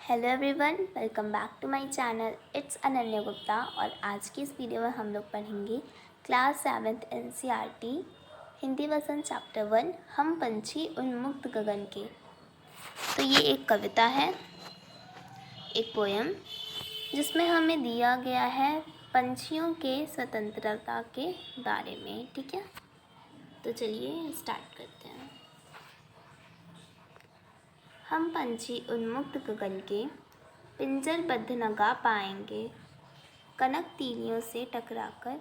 Hello everyone, welcome back to my channel. It's Ananya Gupta और आज की इस वीडियो में हम लोग पढ़ेंगे क्लास 7th एनसीईआरटी हिंदी वसन चैप्टर 1 हम पंछी उन्मुक्त गगन के। तो ये एक कविता है, एक पोयम जिसमें हमें दिया गया है पंछियों के स्वतंत्रता के बारे में। ठीक है, तो चलिए स्टार्ट करते हैं। हम पंछी उन्मुक्त गगन के पिंजरबद्ध न गा पाएंगे, कनक तीलियों से टकराकर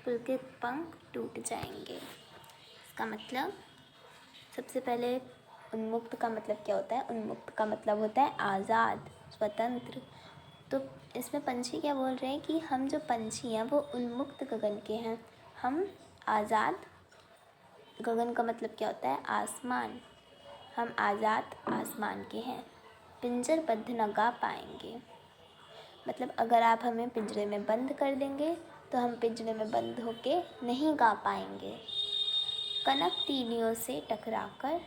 पुलकित पंख टूट जाएंगे। इसका मतलब, सबसे पहले उन्मुक्त का मतलब क्या होता है? उन्मुक्त का मतलब होता है आज़ाद, स्वतंत्र। तो इसमें पंछी क्या बोल रहे हैं कि हम जो पंछी हैं वो उन्मुक्त गगन के हैं, हम आज़ाद। गगन का मतलब क्या होता है? आसमान। हम आज़ाद आसमान के हैं। पिंजरबद्ध न गा पाएंगे, मतलब अगर आप हमें पिंजरे में बंद कर देंगे तो हम पिंजरे में बंद होके नहीं गा पाएंगे। कनक तीलियों से टकराकर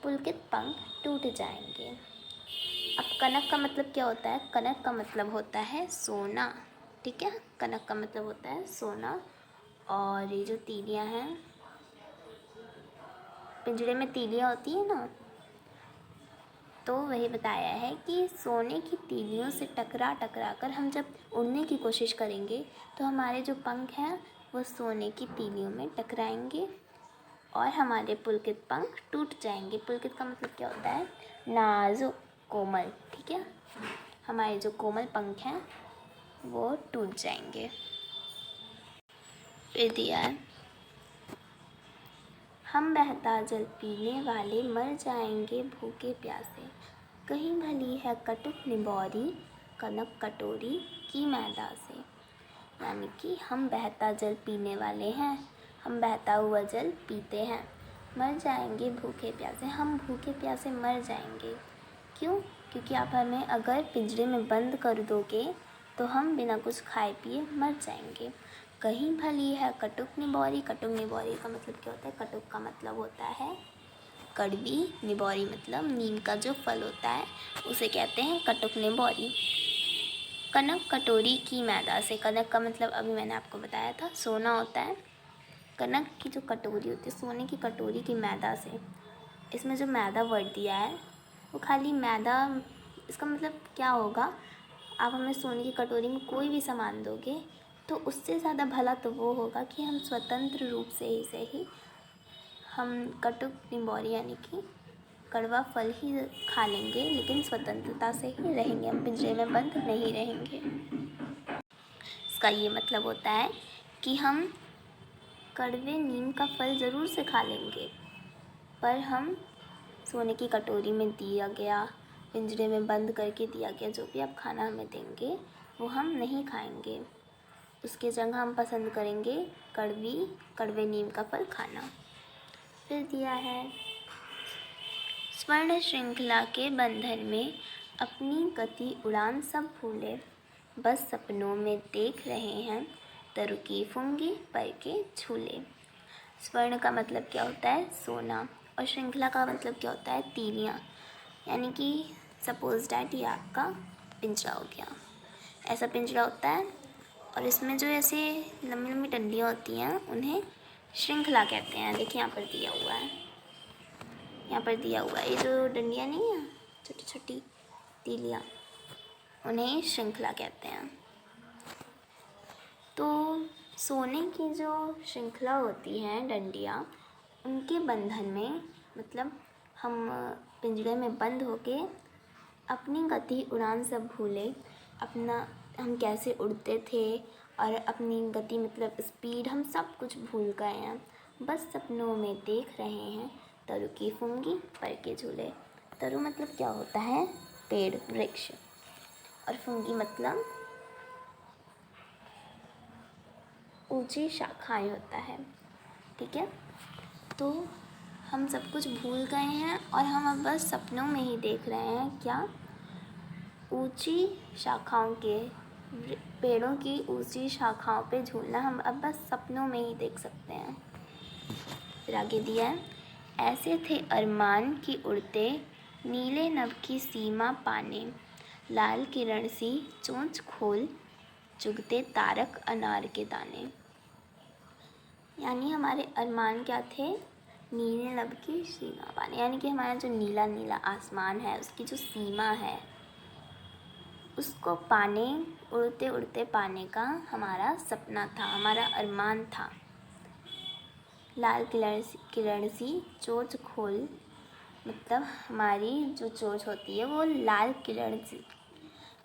पुलकित पंख टूट जाएंगे। अब कनक का मतलब क्या होता है? कनक का मतलब होता है सोना। ठीक है, कनक का मतलब होता है सोना। और ये जो तीलियां हैं, पिंजरे में तीलियां होती है ना, तो वही बताया है कि सोने की तीलियों से टकरा कर हम जब उड़ने की कोशिश करेंगे तो हमारे जो पंख हैं वो सोने की तीलियों में टकराएंगे और हमारे पुलकित पंख टूट जाएंगे। पुलकित का मतलब क्या होता है? नाजुक, कोमल। ठीक है, हमारे जो कोमल पंख हैं वो टूट जाएंगे। फिर दिया है, हम बहता जल पीने वाले मर जाएंगे भूखे प्यासे, कहीं भली है कटुक निबौरी कनक कटोरी की मैदा से। यानी कि हम बहता जल पीने वाले हैं, हम बहता हुआ जल पीते हैं, मर जाएंगे भूखे प्यासे, हम भूखे प्यासे मर जाएंगे। क्यों? क्योंकि आप हमें अगर पिंजरे में बंद कर दोगे तो हम बिना कुछ खाए पिए मर जाएंगे। कहीं भली है कटुक निबौरी। कटुक निबौरी का मतलब क्या होता है? कटुक का मतलब होता है कड़वी, निबौरी मतलब नीम का जो फल होता है उसे कहते हैं कटुक निबौरी। कनक कटोरी की मैदा से। कनक का मतलब अभी मैंने आपको बताया था सोना होता है। कनक की जो कटोरी होती है, सोने की कटोरी की मैदा से। इसमें जो मैदा वर्ड दिया है वो खाली मैदा, इसका मतलब क्या होगा? आप हमें सोने की कटोरी में कोई भी सामान दोगे तो उससे ज़्यादा भला तो वो होगा कि हम स्वतंत्र रूप से ही हम कटुक निबौरी यानी कि कड़वा फल ही खा लेंगे, लेकिन स्वतंत्रता से ही रहेंगे, हम पिंजरे में बंद नहीं रहेंगे। इसका ये मतलब होता है कि हम कड़वे नीम का फल ज़रूर से खा लेंगे, पर हम सोने की कटोरी में दिया गया, पिंजरे में बंद करके दिया गया जो भी आप खाना हमें देंगे वो हम नहीं खाएंगे। उसके जगह हम पसंद करेंगे कड़वे नीम का फल खाना। फिर दिया है, स्वर्ण श्रृंखला के बंधन में अपनी गति उड़ान सब भूले, बस सपनों में देख रहे हैं तरु की फुंगी पर के झूले। स्वर्ण का मतलब क्या होता है? सोना। और श्रृंखला का मतलब क्या होता है? तीलियाँ। यानी कि सपोज डैट ये आपका पिंजरा हो गया, ऐसा पिंजरा होता है और इसमें जो ऐसे लंबी लंबी डंडियाँ होती हैं उन्हें श्रृंखला कहते हैं। देखिए यहाँ पर दिया हुआ है, यहाँ पर दिया हुआ है, ये जो डंडियाँ नहीं है, छोटी छोटी तीलियाँ, उन्हें श्रृंखला कहते हैं। तो सोने की जो श्रृंखला होती हैं डंडियाँ, उनके बंधन में मतलब हम पिंजरे में बंद होके अपनी गति उड़ान सब भूले, अपना हम कैसे उड़ते थे और अपनी गति मतलब स्पीड, हम सब कुछ भूल गए हैं। बस सपनों में देख रहे हैं तरु की फुंगी पर के झूले। तरु मतलब क्या होता है? पेड़, वृक्ष। और फुंगी मतलब ऊंची शाखाएं होता है। ठीक है, तो हम सब कुछ भूल गए हैं और हम अब बस सपनों में ही देख रहे हैं। क्या? ऊंची शाखाओं के, पेड़ों की ऊंची शाखाओं पे झूलना हम अब बस सपनों में ही देख सकते हैं। फिर आगे दिया है, ऐसे थे अरमान की उड़ते नीले नभ की सीमा पाने, लाल किरण सी चोंच खोल, चुगते तारक अनार के दाने। यानी हमारे अरमान क्या थे? नीले नभ की सीमा पाने, यानी कि हमारा जो नीला नीला आसमान है उसकी जो सीमा है उसको पाने, उड़ते उड़ते पाने का हमारा सपना था, हमारा अरमान था। लाल किरण सी चोंच खोल, मतलब हमारी जो चोंच होती है वो लाल किरण सी,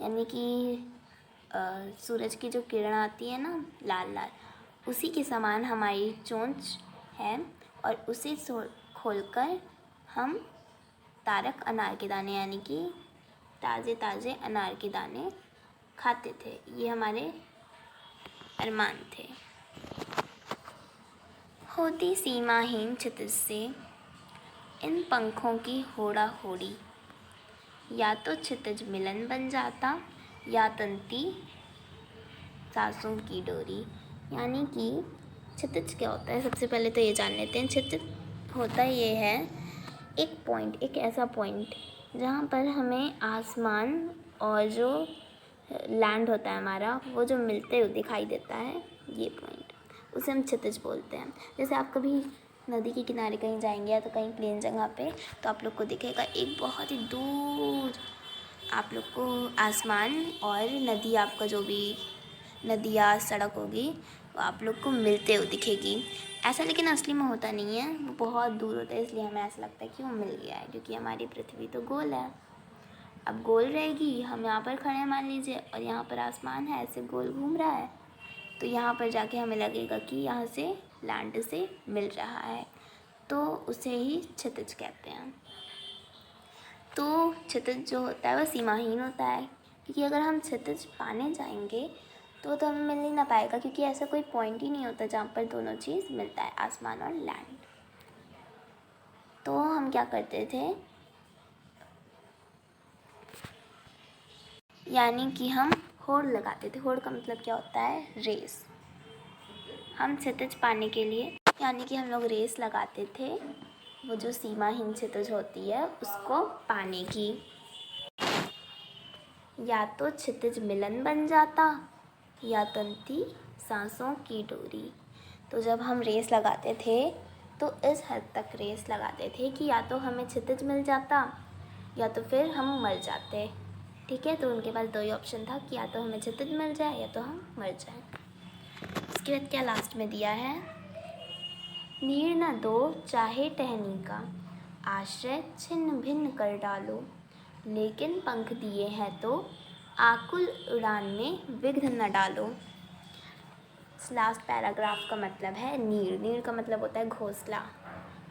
यानी कि सूरज की जो किरण आती है ना लाल लाल, उसी के समान हमारी चोंच है और उसे खोलकर हम तारक अनार के दाने, यानी कि ताज़े ताज़े अनार के दाने खाते थे। ये हमारे अरमान थे। होती सीमाहीन क्षितिज से इन पंखों की होड़ा होड़ी, या तो क्षितिज मिलन बन जाता या तंती सांसों की डोरी। यानी कि क्षितिज क्या होता है, सबसे पहले तो ये जान लेते हैं। क्षितिज होता ये है एक पॉइंट, एक ऐसा पॉइंट जहाँ पर हमें आसमान और जो लैंड होता है हमारा वो जो मिलते हुए दिखाई देता है, ये पॉइंट, उसे हम क्षितिज बोलते हैं। जैसे आप कभी नदी के किनारे कहीं जाएंगे या तो कहीं प्लेन जगह पे, तो आप लोग को दिखेगा एक बहुत ही दूर आप लोग को आसमान और नदी, आपका जो भी नदी या सड़क होगी वो आप लोग को मिलते हुए दिखेगी। ऐसा लेकिन असली में होता नहीं है, वो बहुत दूर होता है, इसलिए हमें ऐसा लगता है कि वो मिल गया है, क्योंकि हमारी पृथ्वी तो गोल है। अब गोल रहेगी, हम यहाँ पर खड़े हैं मान लीजिए, और यहाँ पर आसमान है ऐसे गोल घूम रहा है, तो यहाँ पर जाके हमें लगेगा कि यहाँ से लैंड से मिल रहा है, तो उसे ही क्षितिज कहते हैं। तो क्षितिज जो होता है वह सीमाहीन होता है, क्योंकि अगर हम क्षितिज पाने जाएंगे तो हमें मिल ही ना पाएगा, क्योंकि ऐसा कोई पॉइंट ही नहीं होता जहाँ पर दोनों चीज़ मिलता है, आसमान और लैंड। तो हम क्या करते थे, यानी कि हम होड़ लगाते थे। होड़ का मतलब क्या होता है? रेस। हम क्षितिज पाने के लिए, यानी कि हम लोग रेस लगाते थे वो जो सीमाहीन क्षितिज होती है उसको पाने की। या तो क्षितिज मिलन बन जाता या तंती सांसों की डोरी। तो जब हम रेस लगाते थे तो इस हद तक रेस लगाते थे कि या तो हमें क्षितिज मिल जाता या तो फिर हम मर जाते। ठीक है, तो उनके पास दो ही ऑप्शन था कि या तो हमें क्षितिज मिल जाए या तो हम मर जाएं। उसके बाद क्या लास्ट में दिया है, नीड़ न दो चाहे टहनी का, आश्रय छिन्न भिन्न कर डालो, लेकिन पंख दिए हैं तो आकुल उड़ान में विघ्न न डालो। लास्ट पैराग्राफ का मतलब है नीड़। नीड़ का मतलब होता है घोंसला।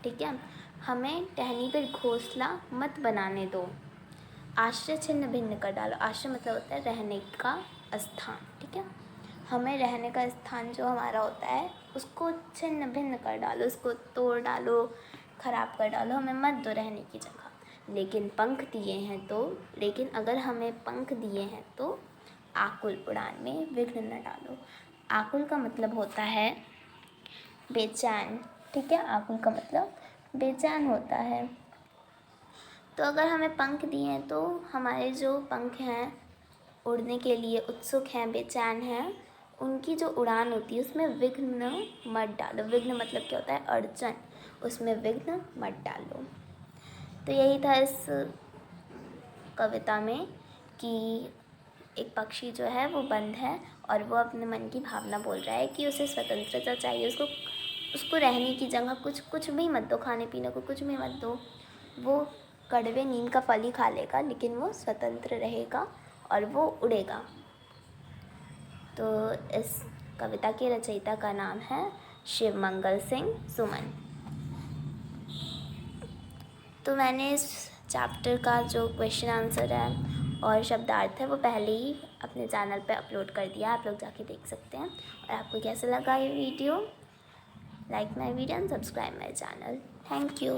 ठीक है, हमें टहनी पर घोंसला मत बनाने दो। आश्रय छिन्न भिन्न कर डालो। आश्रय मतलब होता है रहने का स्थान। ठीक है, हमें रहने का स्थान जो हमारा होता है उसको छिन्न भिन्न कर डालो, उसको तोड़ डालो, ख़राब कर डालो, हमें मत दो रहने की जगह। लेकिन पंख दिए हैं तो, लेकिन अगर हमें पंख दिए हैं तो आकुल उड़ान में विघ्न न डालो। आकुल का मतलब होता है बेचैन। ठीक है, आकुल का मतलब बेचैन होता है। तो अगर हमें पंख दिए हैं तो हमारे जो पंख हैं उड़ने के लिए उत्सुक हैं, बेचैन हैं, उनकी जो उड़ान होती है उसमें विघ्न मत डालो। विघ्न मतलब क्या होता है? अड़चन। उसमें विघ्न मत डालो। तो यही था इस कविता में कि एक पक्षी जो है वो बंद है और वो अपने मन की भावना बोल रहा है कि उसे स्वतंत्रता चाहिए, उसको रहने की जगह कुछ भी मत दो, खाने पीने को कुछ भी मत दो। वो कड़वे नीम का फल ही खा लेगा, लेकिन वो स्वतंत्र रहेगा और वो उड़ेगा। तो इस कविता के रचयिता का नाम है शिवमंगल सिंह सुमन। तो मैंने इस चैप्टर का जो क्वेश्चन आंसर है और शब्दार्थ है वो पहले ही अपने चैनल पे अपलोड कर दिया, आप लोग जाके देख सकते हैं। और आपको कैसा लगा ये video? Like my video and subscribe my channel. Thank you.